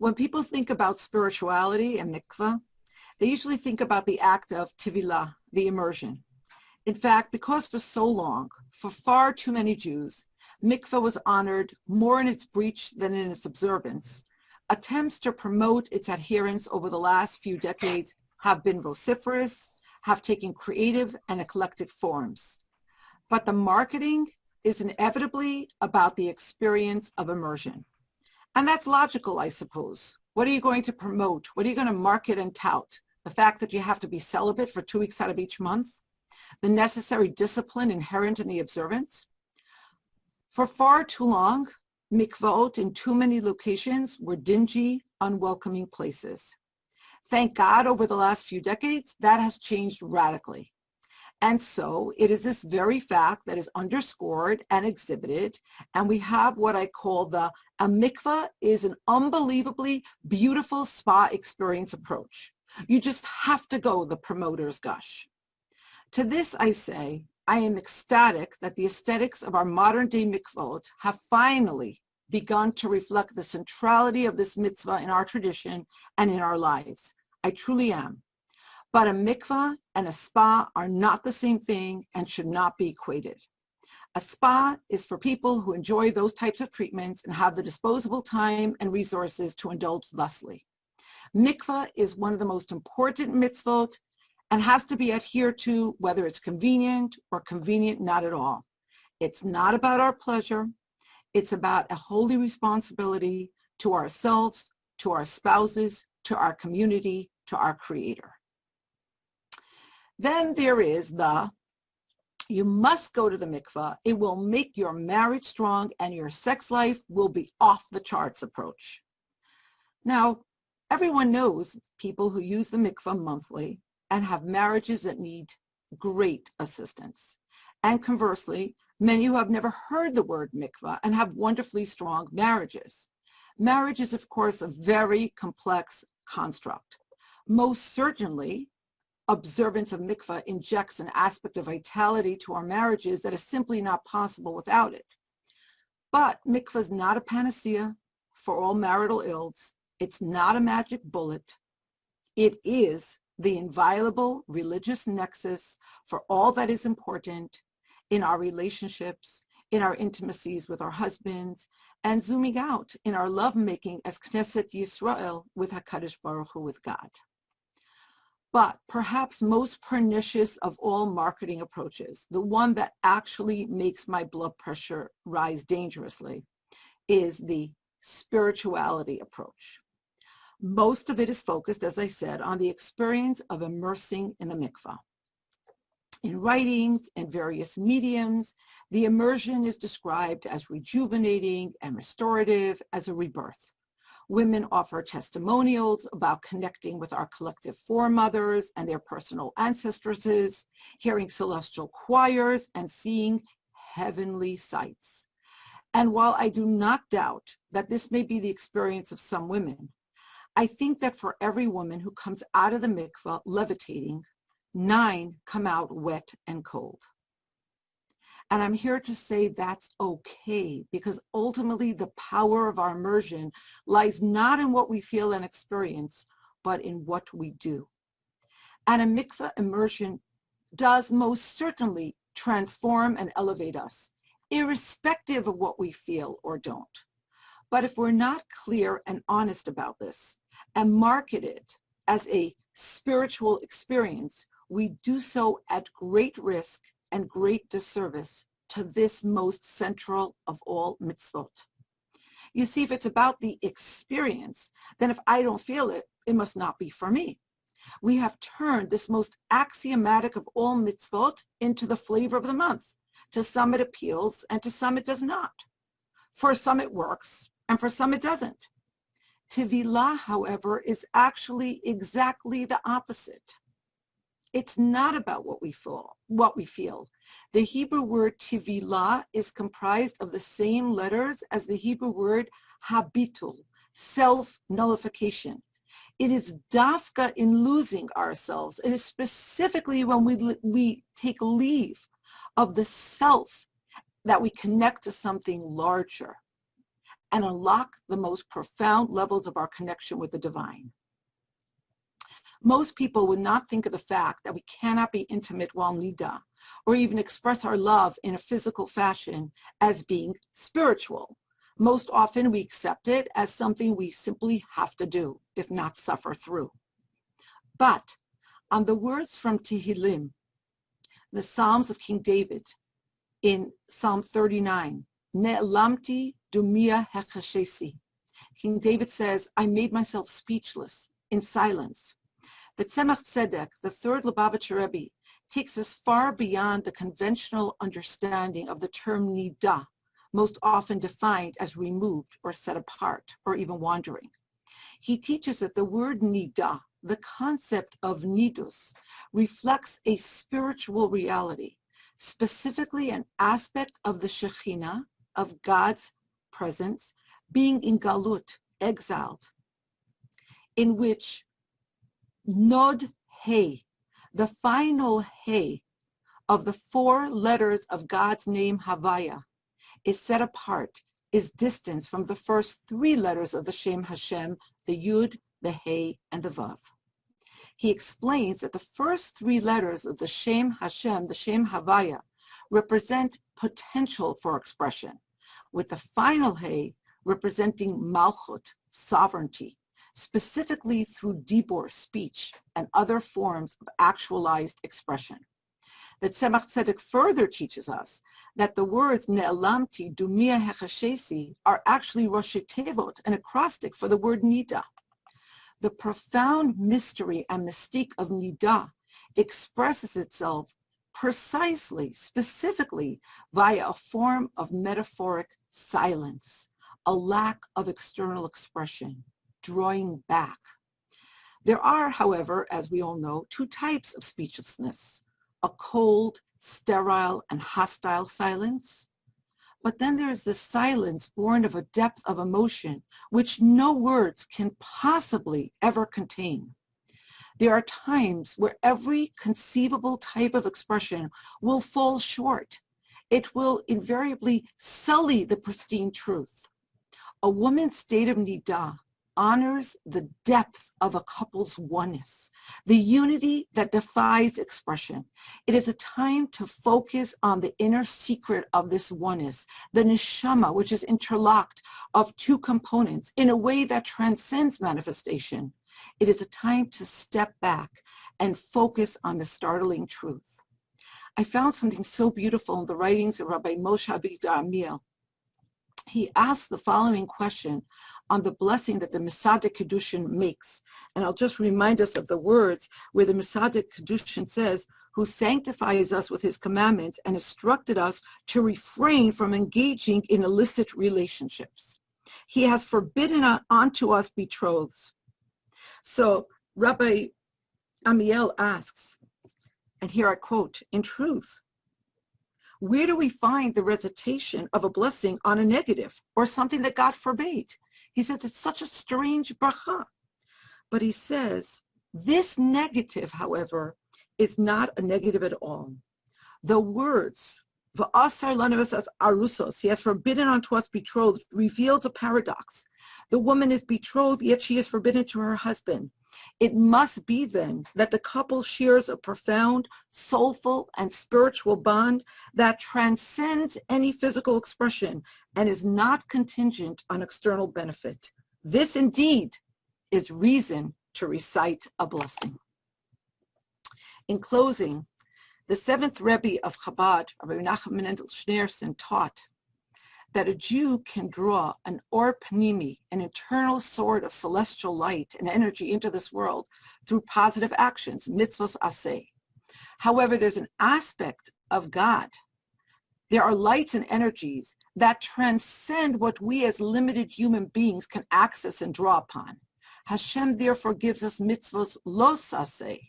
When people think about spirituality and mikvah, they usually think about the act of tevilah, the immersion. In fact, because for so long, for far too many Jews, mikvah was honored more in its breach than in its observance, attempts to promote its adherence over the last few decades have been vociferous, have taken creative and eclectic forms. But the marketing is inevitably about the experience of immersion. And that's logical, I suppose. What are you going to promote? What are you going to market and tout? The fact that you have to be celibate for 2 weeks out of each month? The necessary discipline inherent in the observance? For far too long, mikvaot in too many locations were dingy, unwelcoming places. Thank God, over the last few decades, that has changed radically. And so it is this very fact that is underscored and exhibited, and we have what I call a mikvah is an unbelievably beautiful spa experience approach. You just have to go, the promoters gush. To this I say, I am ecstatic that the aesthetics of our modern day mikvot have finally begun to reflect the centrality of this mitzvah in our tradition and in our lives. I truly am. But a mikvah and a spa are not the same thing and should not be equated. A spa is for people who enjoy those types of treatments and have the disposable time and resources to indulge thusly. Mikvah is one of the most important mitzvot and has to be adhered to, whether it's convenient or convenient not at all. It's not about our pleasure. It's about a holy responsibility to ourselves, to our spouses, to our community, to our Creator. Then there is you must go to the mikvah. It will make your marriage strong and your sex life will be off the charts approach. Now, everyone knows people who use the mikvah monthly and have marriages that need great assistance. And conversely, many who have never heard the word mikvah and have wonderfully strong marriages. Marriage is, of course, a very complex construct. Most certainly, observance of mikvah injects an aspect of vitality to our marriages that is simply not possible without it. But mikvah is not a panacea for all marital ills. It's not a magic bullet. It is the inviolable religious nexus for all that is important in our relationships, in our intimacies with our husbands, and zooming out in our lovemaking as Knesset Yisrael with HaKadosh Baruch Hu, with God. But perhaps most pernicious of all marketing approaches, the one that actually makes my blood pressure rise dangerously, is the spirituality approach. Most of it is focused, as I said, on the experience of immersing in the mikvah. In writings and various mediums, the immersion is described as rejuvenating and restorative, as a rebirth. Women offer testimonials about connecting with our collective foremothers and their personal ancestresses, hearing celestial choirs, and seeing heavenly sights. And while I do not doubt that this may be the experience of some women, I think that for every woman who comes out of the mikvah levitating, 9 come out wet and cold. And I'm here to say that's okay, because ultimately the power of our immersion lies not in what we feel and experience, but in what we do. And a mikvah immersion does most certainly transform and elevate us, irrespective of what we feel or don't. But if we're not clear and honest about this and market it as a spiritual experience, we do so at great risk and great disservice to this most central of all mitzvot. You see, if it's about the experience, then if I don't feel it, it must not be for me. We have turned this most axiomatic of all mitzvot into the flavor of the month. To some it appeals, and to some it does not. For some it works, and for some it doesn't. Tevilah, however, is actually exactly the opposite. It's not about what we feel. The Hebrew word tevilah is comprised of the same letters as the Hebrew word habitul, self-nullification. It is dafka in losing ourselves. It is specifically when we take leave of the self that we connect to something larger. and unlock the most profound levels of our connection with the divine. Most people would not think of the fact that we cannot be intimate while nida, or even express our love in a physical fashion as being spiritual. Most often we accept it as something we simply have to do, if not suffer through. But on the words from Tehillim, the Psalms of King David, in Psalm 39, Ne'elamti dumia hechashesi. King David says, I made myself speechless in silence. The Tzemach Tzedek, the third Lubavitcher Rebbe, takes us far beyond the conventional understanding of the term nida, most often defined as removed or set apart or even wandering. He teaches that the word nida, the concept of nidus, reflects a spiritual reality, specifically an aspect of the Shekhinah, of God's presence, being in galut, exiled, in which Nod He, the final He of the four letters of God's name Havaya, is set apart, is distanced from the first three letters of the Shem Hashem, the Yud, the He, and the Vav. He explains that the first three letters of the Shem Hashem, the Shem Havaya, represent potential for expression, with the final He representing Malchut, sovereignty, specifically through dibur, speech, and other forms of actualized expression. The Tzemach Tzedek further teaches us that the words Ne'elamti dumia hechashesi are actually Rosh Tevot, an acrostic for the word nida. The profound mystery and mystique of nida expresses itself precisely, specifically, via a form of metaphoric silence, a lack of external expression, drawing back. There are, however, as we all know, two types of speechlessness, a cold, sterile, and hostile silence. But then there's the silence born of a depth of emotion which no words can possibly ever contain. There are times where every conceivable type of expression will fall short. It will invariably sully the pristine truth. A woman's state of nida honors the depth of a couple's oneness, the unity that defies expression. It is a time to focus on the inner secret of this oneness, the neshama, which is interlocked of two components in a way that transcends manifestation. It is a time to step back and focus on the startling truth. I found something so beautiful in the writings of Rabbi Moshe Abigdor Amiel. He asked the following question on the blessing that the Mesadik Kedushin makes. And I'll just remind us of the words where the Mesadik Kedushin says, who sanctifies us with his commandments and instructed us to refrain from engaging in illicit relationships. He has forbidden unto us betroths. So Rabbi Amiel asks, and here I quote, in truth, where do we find the recitation of a blessing on a negative or something that God forbade? He says it's such a strange bracha. But he says this negative, however, is not a negative at all. The words, V'asar lanu as arusos, he has forbidden unto us betrothed, reveals a paradox. The woman is betrothed, yet she is forbidden to her husband. It must be then that the couple shares a profound, soulful, and spiritual bond that transcends any physical expression and is not contingent on external benefit. This indeed is reason to recite a blessing. In closing, the seventh Rebbe of Chabad, Rabbi Menachem Mendel Schneerson, taught that a Jew can draw an or pnimi, an internal sword of celestial light and energy into this world through positive actions, mitzvos aseh. However, there's an aspect of God. There are lights and energies that transcend what we as limited human beings can access and draw upon. Hashem therefore gives us mitzvos los aseh.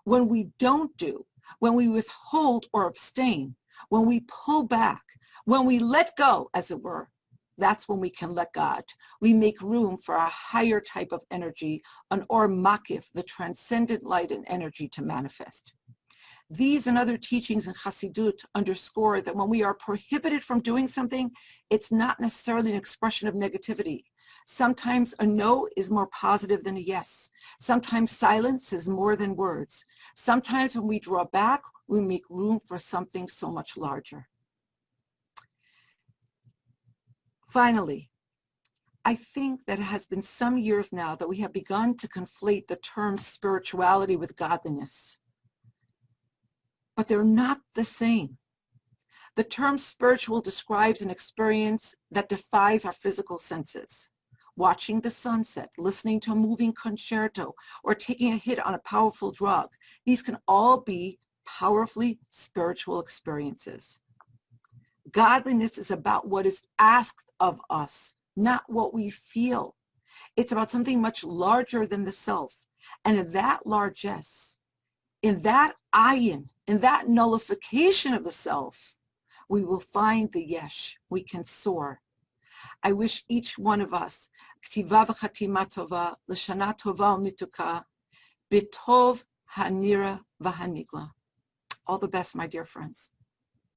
When we don't do, when we withhold or abstain, when we pull back, when we let go, as it were, that's when we can let God. We make room for a higher type of energy, an or makif, the transcendent light and energy to manifest. These and other teachings in Chassidut underscore that when we are prohibited from doing something, it's not necessarily an expression of negativity. Sometimes a no is more positive than a yes. Sometimes silence is more than words. Sometimes when we draw back, we make room for something so much larger. Finally, I think that it has been some years now that we have begun to conflate the terms spirituality with godliness. But they're not the same. The term spiritual describes an experience that defies our physical senses. Watching the sunset, listening to a moving concerto, or taking a hit on a powerful drug. These can all be powerfully spiritual experiences. Godliness is about what is asked of us, not what we feel. It's about something much larger than the self. And in that largesse, in that ayin, in that nullification of the self, we will find the yesh. We can soar. I wish each one of us ktiva v'chatima tova, l'shana tova u'mituka, b'tov hanira v'hanigla. All the best, my dear friends.